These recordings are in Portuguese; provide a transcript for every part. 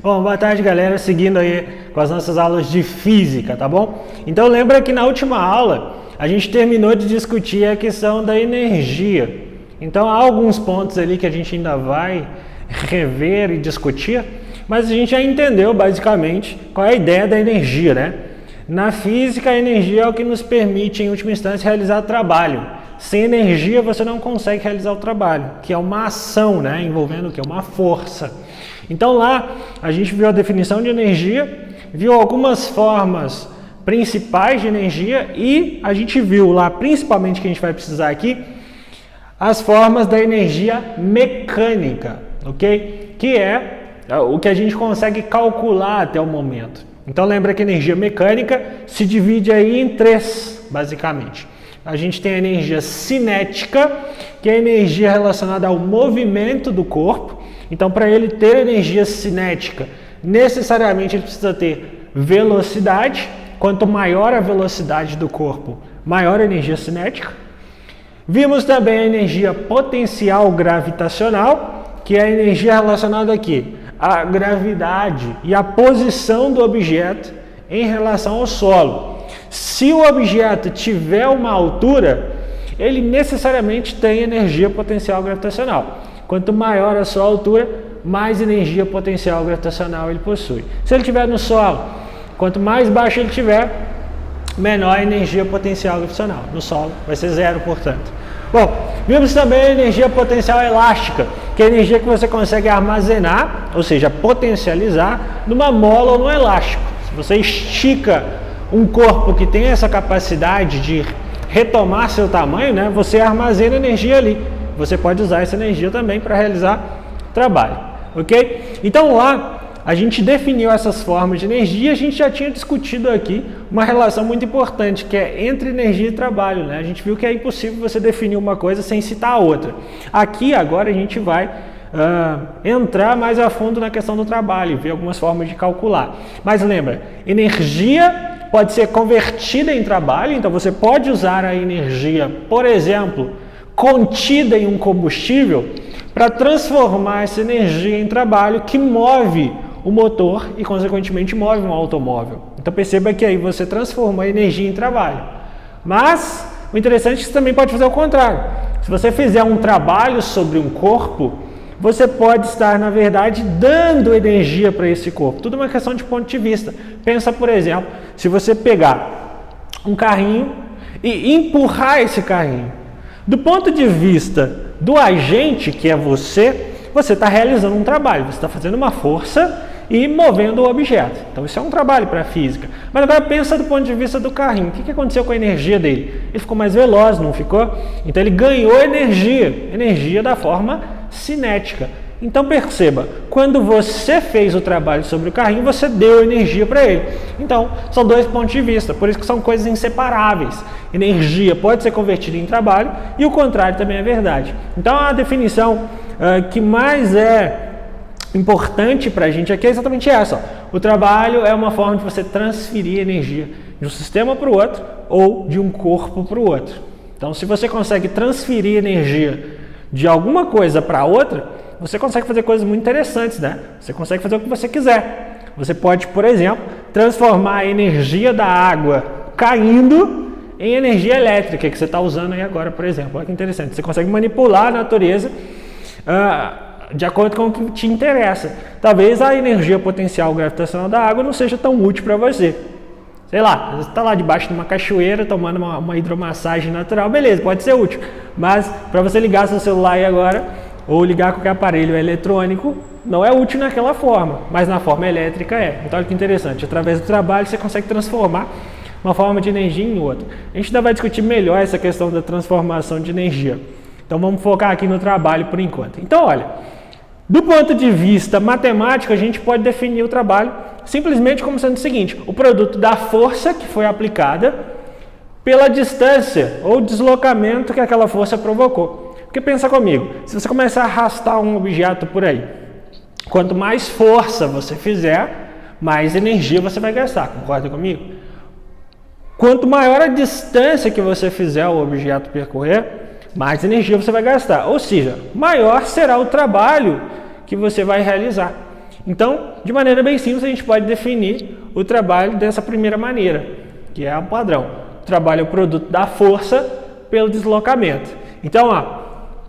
Bom, boa tarde, galera. Seguindo aí com as nossas aulas de física, tá bom? Então lembra que na última aula a gente terminou de discutir a questão da energia. Então há alguns pontos ali que a gente ainda vai rever e discutir, mas a gente já entendeu basicamente qual é a ideia da energia, né? Na física, a energia é o que nos permite, em última instância, realizar trabalho. Sem energia você não consegue realizar o trabalho, que é uma ação, né? Envolvendo o que? Uma força. Então lá a gente viu a definição de energia, viu algumas formas principais de energia e a gente viu lá, principalmente que a gente vai precisar aqui, as formas da energia mecânica, ok? Que é o que a gente consegue calcular até o momento. Então lembra que a energia mecânica se divide aí em três, basicamente. A gente tem a energia cinética, que é a energia relacionada ao movimento do corpo. Então, para ele ter energia cinética, necessariamente ele precisa ter velocidade. Quanto maior a velocidade do corpo, maior a energia cinética. Vimos também a energia potencial gravitacional, que é a energia relacionada aqui à gravidade e à posição do objeto em relação ao solo. Se o objeto tiver uma altura, ele necessariamente tem energia potencial gravitacional. Quanto maior a sua altura, mais energia potencial gravitacional ele possui. Se ele estiver no solo, quanto mais baixo ele tiver, menor a energia potencial gravitacional. No solo vai ser zero, portanto. Bom, vimos também a energia potencial elástica, que é a energia que você consegue armazenar, ou seja, potencializar, numa mola ou num elástico. Se você estica um corpo que tem essa capacidade de retomar seu tamanho, né, você armazena energia ali. Você pode usar essa energia também para realizar trabalho, ok? Então lá a gente definiu essas formas de energia, a gente já tinha discutido aqui uma relação muito importante, que é entre energia e trabalho, né? A gente viu que é impossível você definir uma coisa sem citar a outra. Aqui agora a gente vai entrar mais a fundo na questão do trabalho, ver algumas formas de calcular. Mas lembra, energia pode ser convertida em trabalho, então você pode usar a energia, por exemplo, contida em um combustível, para transformar essa energia em trabalho que move o motor e, consequentemente, move um automóvel. Então perceba que aí você transforma a energia em trabalho. Mas o interessante é que você também pode fazer o contrário. Se você fizer um trabalho sobre um corpo, você pode estar, na verdade, dando energia para esse corpo. Tudo é uma questão de ponto de vista. Pensa, por exemplo, se você pegar um carrinho e empurrar esse carrinho. Do ponto de vista do agente, que é você está realizando um trabalho, você está fazendo uma força e movendo o objeto. Então isso é um trabalho para a física. Mas agora pensa do ponto de vista do carrinho. O que aconteceu com a energia dele? Ele ficou mais veloz, não ficou? Então ele ganhou energia da forma cinética. Então perceba, quando você fez o trabalho sobre o carrinho, você deu energia para ele. Então, são dois pontos de vista, por isso que são coisas inseparáveis. Energia pode ser convertida em trabalho e o contrário também é verdade. Então, a definição que mais é importante para a gente aqui é exatamente essa. Ó. O trabalho é uma forma de você transferir energia de um sistema para o outro ou de um corpo para o outro. Então, se você consegue transferir energia de alguma coisa para outra, você consegue fazer coisas muito interessantes, né? Você consegue fazer o que você quiser. Você pode, por exemplo, transformar a energia da água caindo em energia elétrica que você está usando aí agora, por exemplo. Olha que interessante. Você consegue manipular a natureza de acordo com o que te interessa. Talvez a energia potencial gravitacional da água não seja tão útil para você. Sei lá, você está lá debaixo de uma cachoeira tomando uma hidromassagem natural, beleza, pode ser útil. Mas para você ligar seu celular aí agora, ou ligar qualquer aparelho eletrônico, não é útil naquela forma, mas na forma elétrica é. Então olha que interessante, através do trabalho você consegue transformar uma forma de energia em outra. A gente ainda vai discutir melhor essa questão da transformação de energia. Então vamos focar aqui no trabalho por enquanto. Então olha, do ponto de vista matemático, a gente pode definir o trabalho simplesmente como sendo o seguinte: o produto da força que foi aplicada pela distância ou deslocamento que aquela força provocou. Porque pensa comigo, se você começar a arrastar um objeto por aí, quanto mais força você fizer, mais energia você vai gastar, concorda comigo? Quanto maior a distância que você fizer o objeto percorrer, mais energia você vai gastar. Ou seja, maior será o trabalho que você vai realizar. Então, de maneira bem simples, a gente pode definir o trabalho dessa primeira maneira, que é o padrão. O trabalho é o produto da força pelo deslocamento. Então,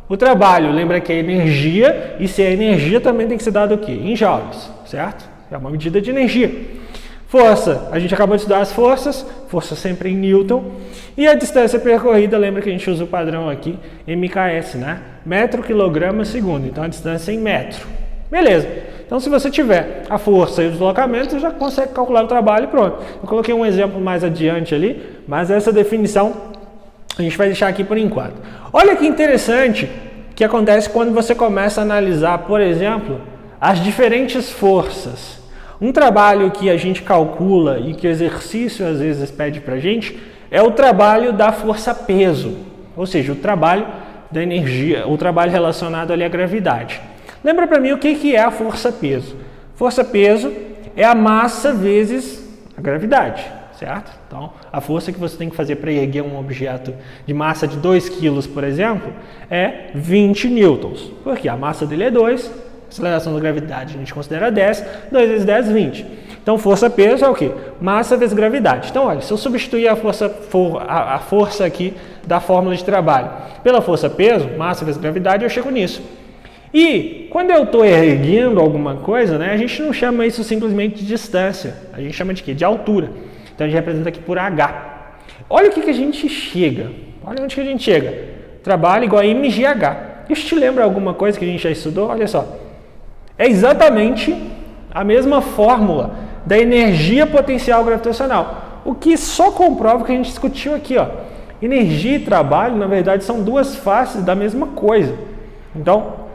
o trabalho, lembra que é energia, e se é energia também tem que ser dado o quê? Em joules, certo? É uma medida de energia. Força, a gente acabou de estudar as forças, força sempre em Newton. E a distância percorrida, lembra que a gente usa o padrão aqui, MKS, né? Metro, quilograma, segundo. Então, a distância em metro. Beleza. Então, se você tiver a força e o deslocamento, você já consegue calcular o trabalho e pronto. Eu coloquei um exemplo mais adiante ali, mas essa definição a gente vai deixar aqui por enquanto. Olha que interessante que acontece quando você começa a analisar, por exemplo, as diferentes forças. Um trabalho que a gente calcula e que o exercício às vezes pede para a gente é o trabalho da força-peso, ou seja, o trabalho da energia, o trabalho relacionado ali à gravidade. Lembra para mim o que é a força-peso? Força-peso é a massa vezes a gravidade, certo? Então, a força que você tem que fazer para erguer um objeto de massa de 2 kg, por exemplo, é 20 newtons, porque a massa dele é 2, a aceleração da gravidade a gente considera 10, 2 vezes 10, 20. Então, força-peso é o quê? Massa vezes gravidade. Então, olha, se eu substituir a força aqui da fórmula de trabalho pela força-peso, massa vezes gravidade, eu chego nisso. E quando eu estou erguendo alguma coisa, né, a gente não chama isso simplesmente de distância, a gente chama de quê? De altura. Então a gente representa aqui por H. Olha o que a gente chega, olha onde que a gente chega. Trabalho igual a mgh. Isso te lembra alguma coisa que a gente já estudou? Olha só. É exatamente a mesma fórmula da energia potencial gravitacional. O que só comprova o que a gente discutiu aqui, ó. Energia e trabalho, na verdade, são duas faces da mesma coisa. Então,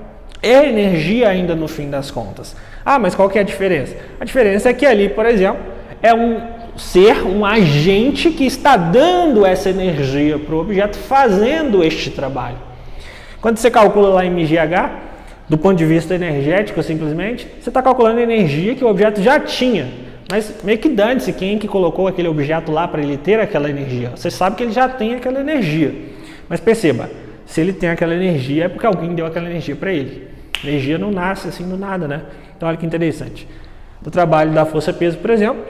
é energia ainda no fim das contas. Mas qual que é a diferença? A diferença é que ali, por exemplo, é um agente que está dando essa energia para o objeto, fazendo este trabalho. Quando você calcula lá em mgh, do ponto de vista energético, simplesmente, você está calculando a energia que o objeto já tinha. Mas meio que dane-se quem que colocou aquele objeto lá para ele ter aquela energia. Você sabe que ele já tem aquela energia. Mas perceba, se ele tem aquela energia é porque alguém deu aquela energia para ele. A energia não nasce assim do nada, né? Então olha que interessante. O trabalho da força-peso, por exemplo,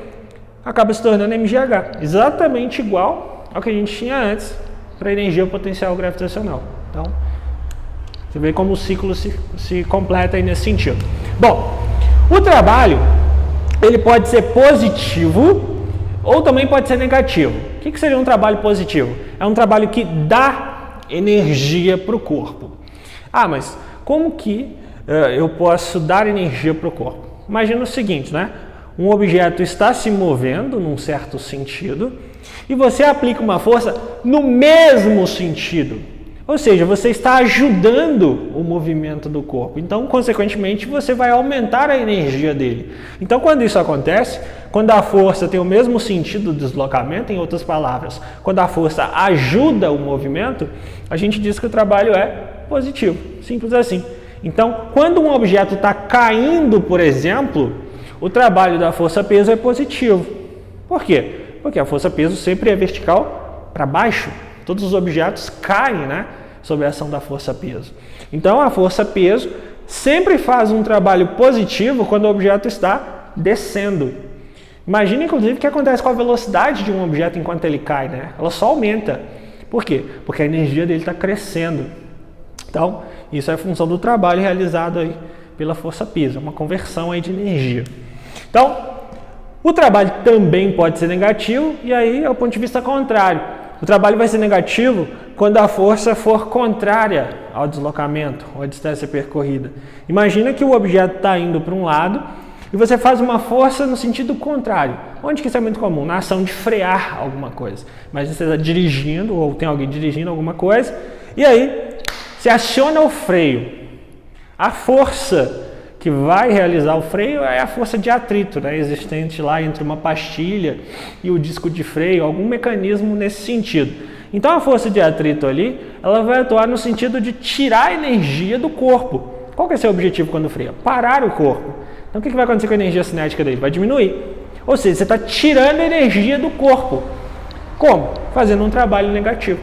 acaba se tornando mgh, exatamente igual ao que a gente tinha antes para a energia potencial gravitacional. Então, você vê como o ciclo se completa aí nesse sentido. Bom, o trabalho, ele pode ser positivo ou também pode ser negativo. O que seria um trabalho positivo? É um trabalho que dá energia para o corpo. Mas como que eu posso dar energia para o corpo? Imagina o seguinte, né? Um objeto está se movendo num certo sentido e você aplica uma força no mesmo sentido. Ou seja, você está ajudando o movimento do corpo. Então, consequentemente, você vai aumentar a energia dele. Então, quando isso acontece, quando a força tem o mesmo sentido do deslocamento, em outras palavras, quando a força ajuda o movimento, a gente diz que o trabalho é positivo. Simples assim. Então, quando um objeto está caindo, por exemplo, o trabalho da força-peso é positivo. Por quê? Porque a força-peso sempre é vertical para baixo. Todos os objetos caem, né, sob a ação da força-peso. Então, a força-peso sempre faz um trabalho positivo quando o objeto está descendo. Imagina, inclusive, o que acontece com a velocidade de um objeto enquanto ele cai, né? Ela só aumenta. Por quê? Porque a energia dele está crescendo. Então, isso é função do trabalho realizado aí pela força-peso, uma conversão aí de energia. Então, o trabalho também pode ser negativo, e aí é o ponto de vista contrário. O trabalho vai ser negativo quando a força for contrária ao deslocamento, ou à distância percorrida. Imagina que o objeto está indo para um lado e você faz uma força no sentido contrário. Onde que isso é muito comum? Na ação de frear alguma coisa. Imagina você está dirigindo, ou tem alguém dirigindo alguma coisa, e aí você aciona o freio. A força que vai realizar o freio é a força de atrito, né, existente lá entre uma pastilha e o disco de freio, algum mecanismo nesse sentido. Então a força de atrito ali, ela vai atuar no sentido de tirar a energia do corpo. Qual que é o seu objetivo quando freia? Parar o corpo. Então o que vai acontecer com a energia cinética dele? Vai diminuir. Ou seja, você está tirando a energia do corpo. Como? Fazendo um trabalho negativo.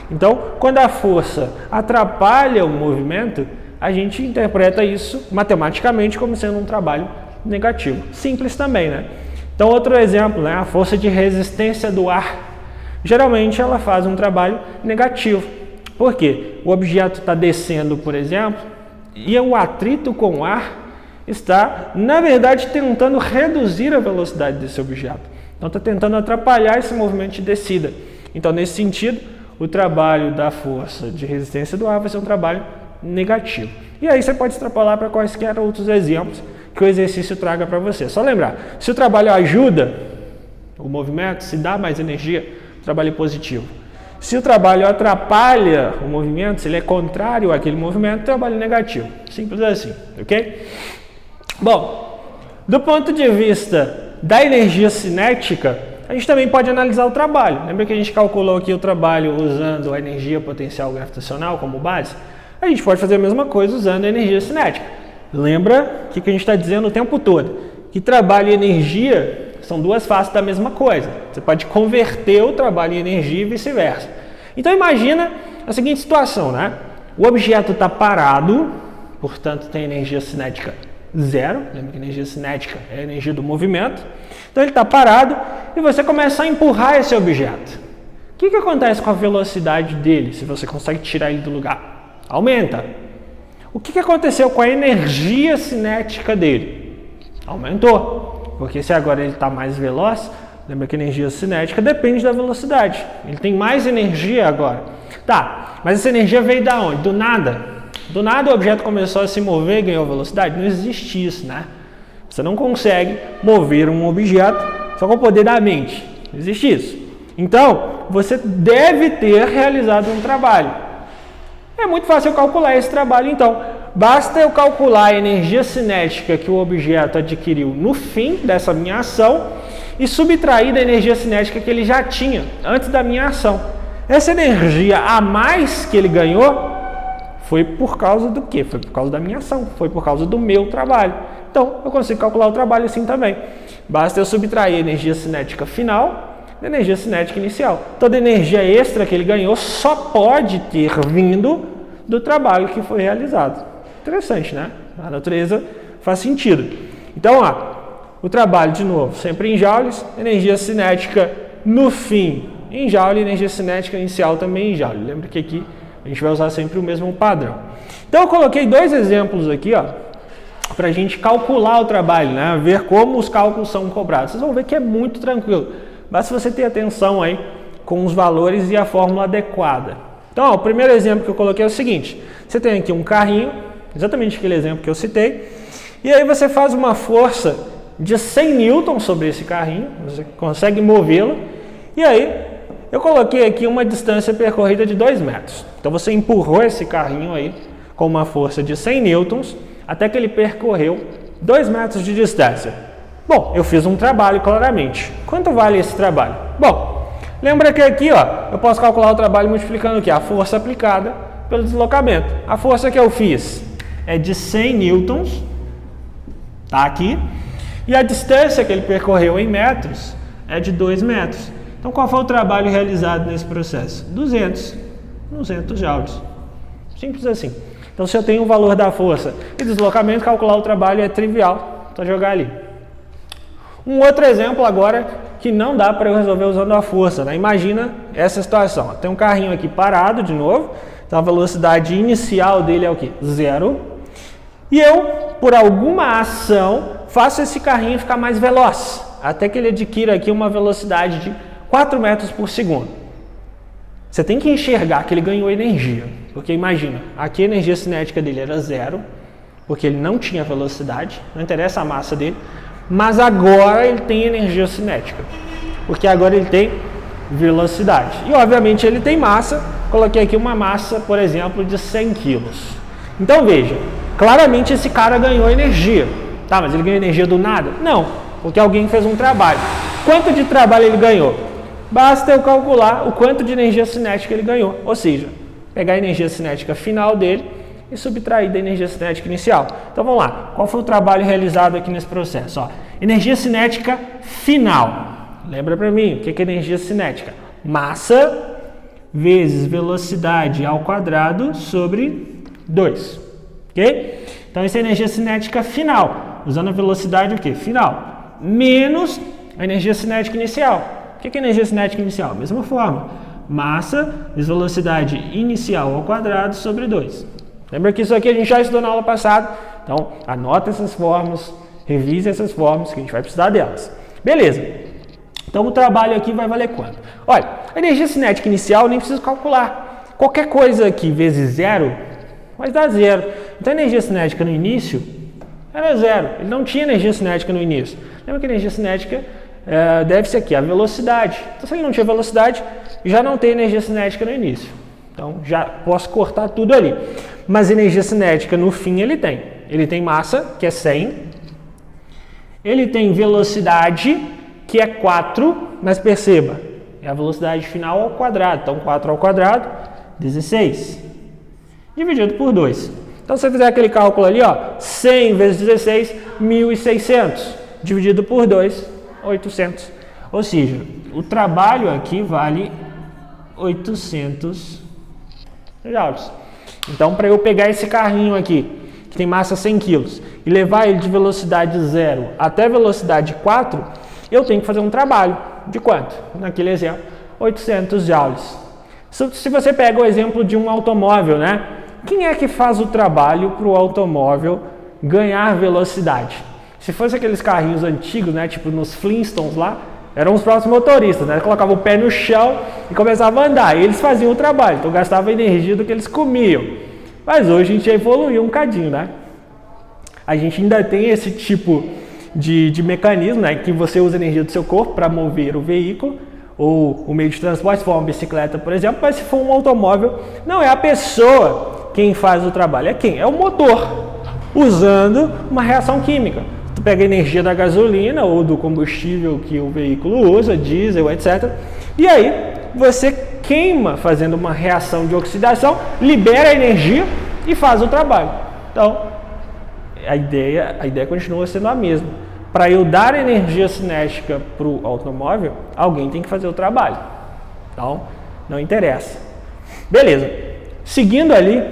Então, quando a força atrapalha o movimento, a gente interpreta isso matematicamente como sendo um trabalho negativo. Simples também, né? Então, outro exemplo, né? A força de resistência do ar. Geralmente, ela faz um trabalho negativo. Por quê? O objeto está descendo, por exemplo, e o atrito com o ar está, na verdade, tentando reduzir a velocidade desse objeto. Então, está tentando atrapalhar esse movimento de descida. Então, nesse sentido, o trabalho da força de resistência do ar vai ser um trabalho negativo. E aí você pode extrapolar para quaisquer outros exemplos que o exercício traga para você. Só lembrar, se o trabalho ajuda o movimento, se dá mais energia, o trabalho é positivo. Se o trabalho atrapalha o movimento, se ele é contrário àquele movimento, o trabalho é negativo. Simples assim, ok? Bom, do ponto de vista da energia cinética, a gente também pode analisar o trabalho. Lembra que a gente calculou aqui o trabalho usando a energia potencial gravitacional como base? A gente pode fazer a mesma coisa usando a energia cinética. Lembra que a gente está dizendo o tempo todo? Que trabalho e energia são duas faces da mesma coisa. Você pode converter o trabalho em energia e vice-versa. Então imagina a seguinte situação, né? O objeto está parado, portanto tem energia cinética zero. Lembra que a energia cinética é a energia do movimento. Então ele está parado e você começa a empurrar esse objeto. O que acontece com a velocidade dele, se você consegue tirar ele do lugar? Aumenta. O que aconteceu com a energia cinética dele? Aumentou. Porque se agora ele está mais veloz, lembra que a energia cinética depende da velocidade. Ele tem mais energia agora. Tá, mas essa energia veio da onde? Do nada. Do nada o objeto começou a se mover e ganhou velocidade? Não existe isso, né? Você não consegue mover um objeto só com o poder da mente. Não existe isso. Então, você deve ter realizado um trabalho. É muito fácil eu calcular esse trabalho, então. Basta eu calcular a energia cinética que o objeto adquiriu no fim dessa minha ação e subtrair da energia cinética que ele já tinha antes da minha ação. Essa energia a mais que ele ganhou foi por causa do quê? Foi por causa da minha ação, foi por causa do meu trabalho. Então, eu consigo calcular o trabalho assim também. Basta eu subtrair a energia cinética final da energia cinética inicial. Toda energia extra que ele ganhou só pode ter vindo do trabalho que foi realizado. Interessante, né? A natureza faz sentido. Então, ó, o trabalho, de novo, sempre em joules, energia cinética no fim em joule, energia cinética inicial também em joule. Lembra que aqui a gente vai usar sempre o mesmo padrão. Então, eu coloquei dois exemplos aqui, ó, para a gente calcular o trabalho, né? Ver como os cálculos são cobrados. Vocês vão ver que é muito tranquilo. Basta você ter atenção aí com os valores e a fórmula adequada. Então, ó, o primeiro exemplo que eu coloquei é o seguinte. Você tem aqui um carrinho, exatamente aquele exemplo que eu citei, e aí você faz uma força de 100 newtons sobre esse carrinho, você consegue movê-lo, e aí eu coloquei aqui uma distância percorrida de 2 metros. Então você empurrou esse carrinho aí com uma força de 100 newtons até que ele percorreu 2 metros de distância. Bom, eu fiz um trabalho claramente. Quanto vale esse trabalho? Bom, lembra que aqui, ó, eu posso calcular o trabalho multiplicando aqui a força aplicada pelo deslocamento. A força que eu fiz é de 100 newtons, tá aqui, e a distância que ele percorreu em metros é de 2 metros. Então, qual foi o trabalho realizado nesse processo? 200 joules. Simples assim. Então, se eu tenho o valor da força e deslocamento, calcular o trabalho é trivial. Só jogar ali. Um outro exemplo agora que não dá para eu resolver usando a força, né? Imagina essa situação. Tem um carrinho aqui parado de novo. Então, a velocidade inicial dele é o quê? 0. E eu, por alguma ação, faço esse carrinho ficar mais veloz, até que ele adquira aqui uma velocidade de 4 metros por segundo. Você tem que enxergar que ele ganhou energia, porque imagina, aqui a energia cinética dele era 0, porque ele não tinha velocidade, não interessa a massa dele, mas agora ele tem energia cinética, porque agora ele tem velocidade. E obviamente ele tem massa, coloquei aqui uma massa, por exemplo, de 100 quilos. Então veja, claramente esse cara ganhou energia. Tá, mas ele ganhou energia do nada? Não, porque alguém fez um trabalho. Quanto de trabalho ele ganhou? Basta eu calcular o quanto de energia cinética ele ganhou. Ou seja, pegar a energia cinética final dele e subtrair da energia cinética inicial. Então vamos lá, qual foi o trabalho realizado aqui nesse processo? Ó, energia cinética final. Lembra para mim, o que é energia cinética? Massa vezes velocidade ao quadrado sobre 2. Ok? Então, essa é a energia cinética final. usando a velocidade o quê? Final, menos a energia cinética inicial. O que é energia cinética inicial? Mesma forma, massa vezes velocidade inicial ao quadrado sobre 2. Lembra que isso aqui a gente já estudou na aula passada? Então, anota essas fórmulas, revise essas fórmulas que a gente vai precisar delas. Beleza. Então, o trabalho aqui vai valer quanto? Olha, a energia cinética inicial eu nem preciso calcular. Qualquer coisa aqui vezes zero vai dar zero. Então, a energia cinética no início era zero. Ele não tinha energia cinética no início. Lembra que a energia cinética deve ser aqui, a velocidade. Então, se ele não tinha velocidade, já não tem energia cinética no início. Então, já posso cortar tudo ali. Mas energia cinética no fim ele tem. Ele tem massa, que é 100. Ele tem velocidade, que é 4. Mas perceba, é a velocidade final ao quadrado. Então, 4 ao quadrado, 16. Dividido por 2. Então, se você fizer aquele cálculo ali, ó, 100 vezes 16, 1.600. Dividido por 2, 800. Ou seja, o trabalho aqui vale 800 joules. Então, para eu pegar esse carrinho aqui, que tem massa 100 kg, e levar ele de velocidade 0 até velocidade 4, eu tenho que fazer um trabalho. De quanto? Naquele exemplo, 800 joules. Se você pega o exemplo de um automóvel, né? Quem é que faz o trabalho para o automóvel ganhar velocidade? Se fosse aqueles carrinhos antigos, né? Tipo nos Flintstones lá, eram os próprios motoristas, né? Colocavam o pé no chão e começavam a andar. E eles faziam o trabalho, então gastavam energia do que eles comiam. Mas hoje a gente já evoluiu um bocadinho, né? A gente ainda tem esse tipo de mecanismo, né? Que você usa a energia do seu corpo para mover o veículo ou o meio de transporte, se for uma bicicleta, por exemplo. Mas se for um automóvel, não é a pessoa quem faz o trabalho, é quem? É o motor, usando uma reação química. Tu pega a energia da gasolina ou do combustível que o veículo usa, diesel, etc. E aí você queima fazendo uma reação de oxidação, libera a energia e faz o trabalho. Então, a ideia continua sendo a mesma. Para eu dar energia cinética para o automóvel, alguém tem que fazer o trabalho. Então, não interessa. Beleza. Seguindo ali,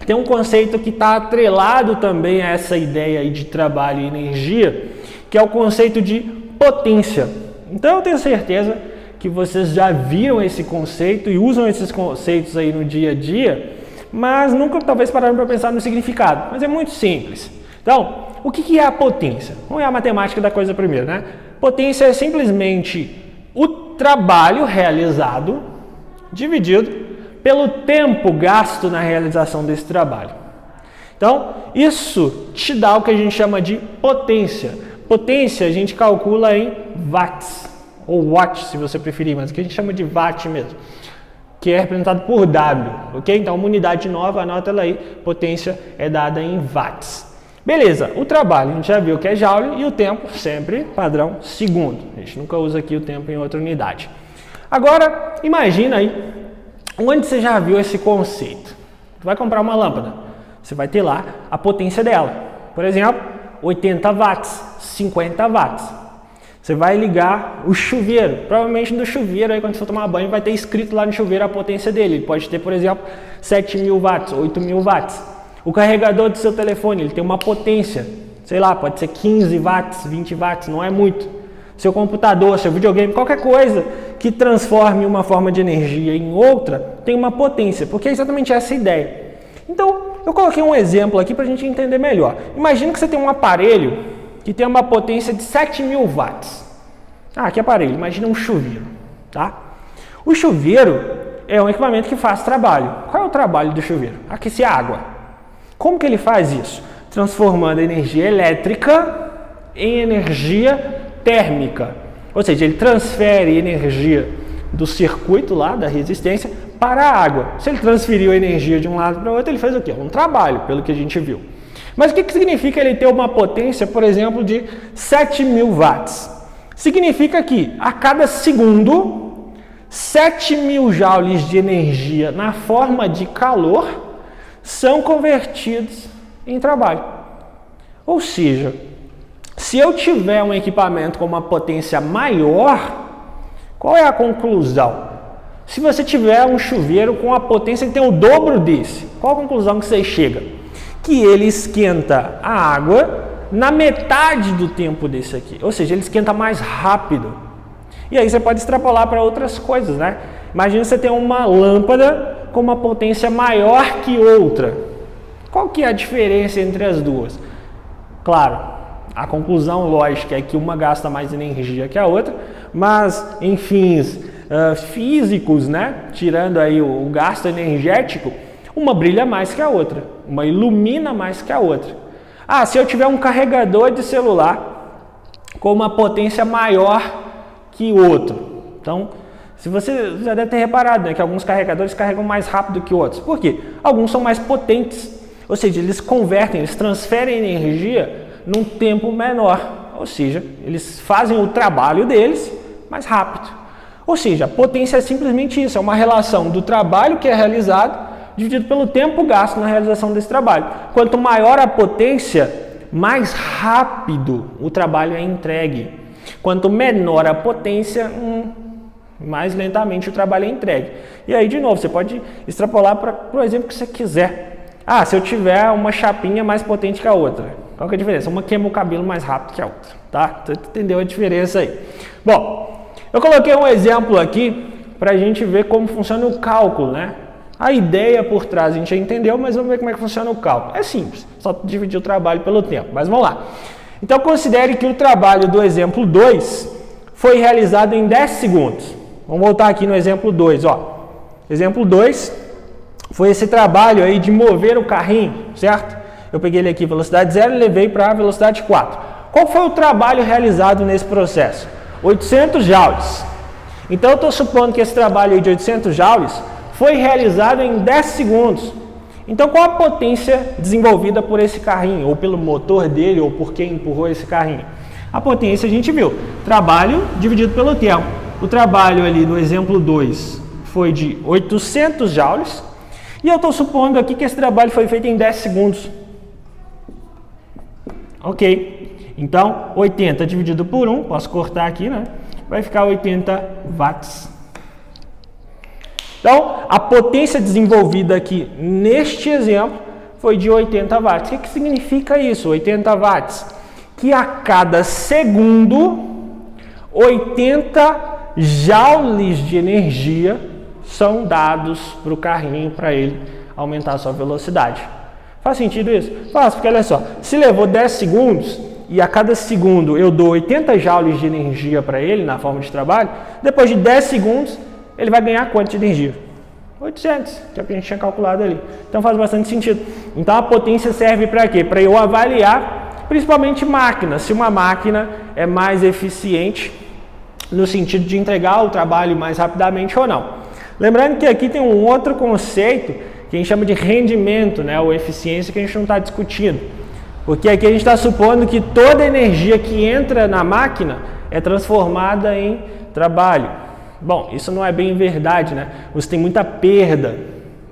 tem um conceito que está atrelado também a essa ideia aí de trabalho e energia, que é o conceito de potência. Então eu tenho certeza que vocês já viram esse conceito e usam esses conceitos aí no dia a dia, mas nunca talvez pararam para pensar no significado. Mas é muito simples. Então, o que é a potência? Vamos ver a matemática da coisa primeiro, né? Potência é simplesmente o trabalho realizado dividido pelo tempo gasto na realização desse trabalho. Então, isso te dá o que a gente chama de potência. Potência a gente calcula em watts, ou watt se você preferir, mas o que a gente chama de watt mesmo, que é representado por W, ok? Então, uma unidade nova, anota ela aí, potência é dada em watts. Beleza, o trabalho a gente já viu que é joule e o tempo sempre padrão segundo. A gente nunca usa aqui o tempo em outra unidade. Agora, imagina aí, onde você já viu esse conceito? Você vai comprar uma lâmpada, você vai ter lá a potência dela. Por exemplo, 80 watts, 50 watts. Você vai ligar o chuveiro. Provavelmente no chuveiro, aí, quando você for tomar banho, vai ter escrito lá no chuveiro a potência dele. Ele pode ter, por exemplo, 7.000 watts, 8.000 watts. O carregador do seu telefone, ele tem uma potência, sei lá, pode ser 15 watts, 20 watts, não é muito. Seu computador, seu videogame, qualquer coisa que transforme uma forma de energia em outra, tem uma potência, porque é exatamente essa a ideia. Então, eu coloquei um exemplo aqui para a gente entender melhor. Imagina que você tem um aparelho que tem uma potência de 7.000 watts. Ah, que aparelho? Imagina um chuveiro, tá? O chuveiro é um equipamento que faz trabalho. Qual é o trabalho do chuveiro? Aquecer a água. Como que ele faz isso? Transformando a energia elétrica em energia térmica. Ou seja, ele transfere energia do circuito lá, da resistência, para a água. Se ele transferiu a energia de um lado para o outro, ele fez o quê? Um trabalho, pelo que a gente viu. Mas o que significa ele ter uma potência, por exemplo, de 7.000 watts? Significa que a cada segundo, 7.000 joules de energia na forma de calor são convertidos em trabalho. Ou seja, se eu tiver um equipamento com uma potência maior, qual é a conclusão? Se você tiver um chuveiro com a potência que tem o dobro desse, qual a conclusão que você chega? Que ele esquenta a água na metade do tempo desse aqui, ou seja, ele esquenta mais rápido. E aí você pode extrapolar para outras coisas, né? Imagina você ter uma lâmpada com uma potência maior que outra. Qual que é a diferença entre as duas? Claro, a conclusão lógica é que uma gasta mais energia que a outra, mas em fins físicos, né? Tirando aí o gasto energético, uma brilha mais que a outra, uma ilumina mais que a outra. Ah, se eu tiver um carregador de celular com uma potência maior que o outro. Então, se você já deve ter reparado, né, que alguns carregadores carregam mais rápido que outros. Por quê? Alguns são mais potentes, ou seja, eles convertem, eles transferem energia num tempo menor, ou seja, eles fazem o trabalho deles mais rápido. Ou seja, a potência é simplesmente isso, é uma relação do trabalho que é realizado dividido pelo tempo gasto na realização desse trabalho. Quanto maior a potência, mais rápido o trabalho é entregue. Quanto menor a potência, mais lentamente o trabalho é entregue. E aí, de novo, você pode extrapolar para o exemplo que você quiser. Ah, se eu tiver uma chapinha mais potente que a outra, qual que é a diferença? Uma queima o cabelo mais rápido que a outra, tá? Você entendeu a diferença aí. Bom, eu coloquei um exemplo aqui para a gente ver como funciona o cálculo, né? A ideia por trás a gente já entendeu, mas vamos ver como é que funciona o cálculo. É simples, só dividir o trabalho pelo tempo, mas vamos lá. Então, considere que o trabalho do exemplo 2 foi realizado em 10 segundos. Vamos voltar aqui no exemplo 2, ó. Exemplo 2 foi esse trabalho aí de mover o carrinho, certo? Eu peguei ele aqui, velocidade 0, e levei para a velocidade 4. Qual foi o trabalho realizado nesse processo? 800 joules. Então, eu estou supondo que esse trabalho aí de 800 joules foi realizado em 10 segundos. Então, qual a potência desenvolvida por esse carrinho, ou pelo motor dele, ou por quem empurrou esse carrinho? A potência a gente viu, trabalho dividido pelo tempo. O trabalho ali no exemplo 2 foi de 800 joules, e eu estou supondo aqui que esse trabalho foi feito em 10 segundos. Ok, então 80 dividido por 1, posso cortar aqui, né? Vai ficar 80 watts. Então, a potência desenvolvida aqui neste exemplo foi de 80 watts. O que significa isso, 80 watts? Que a cada segundo, 80 joules de energia são dados para o carrinho para ele aumentar a sua velocidade. Faz sentido isso? Faz, porque olha só, se levou 10 segundos e a cada segundo eu dou 80 joules de energia para ele na forma de trabalho, depois de 10 segundos ele vai ganhar quanto de energia? 800, que é o que a gente tinha calculado ali. Então faz bastante sentido. Então a potência serve para quê? Para eu avaliar, principalmente máquinas, se uma máquina é mais eficiente no sentido de entregar o trabalho mais rapidamente ou não. Lembrando que aqui tem um outro conceito que a gente chama de rendimento, né, ou eficiência, que a gente não está discutindo. Porque aqui a gente está supondo que toda a energia que entra na máquina é transformada em trabalho. Bom, isso não é bem verdade, né? Você tem muita perda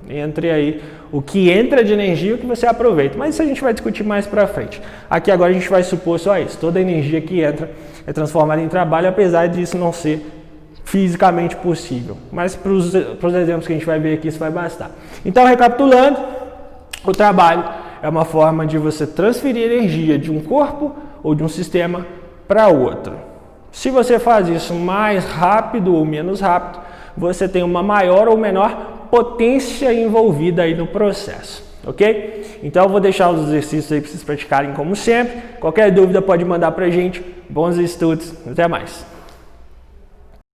entre aí o que entra de energia e o que você aproveita. Mas isso a gente vai discutir mais para frente. Aqui agora a gente vai supor só isso. Toda a energia que entra é transformada em trabalho, apesar disso não ser fisicamente possível. Mas para os exemplos que a gente vai ver aqui, isso vai bastar. Então, recapitulando, o trabalho é uma forma de você transferir energia de um corpo ou de um sistema para outro. Se você faz isso mais rápido ou menos rápido, você tem uma maior ou menor potência envolvida aí no processo, ok? Então eu vou deixar os exercícios aí para vocês praticarem como sempre. Qualquer dúvida pode mandar para a gente. Bons estudos, até mais!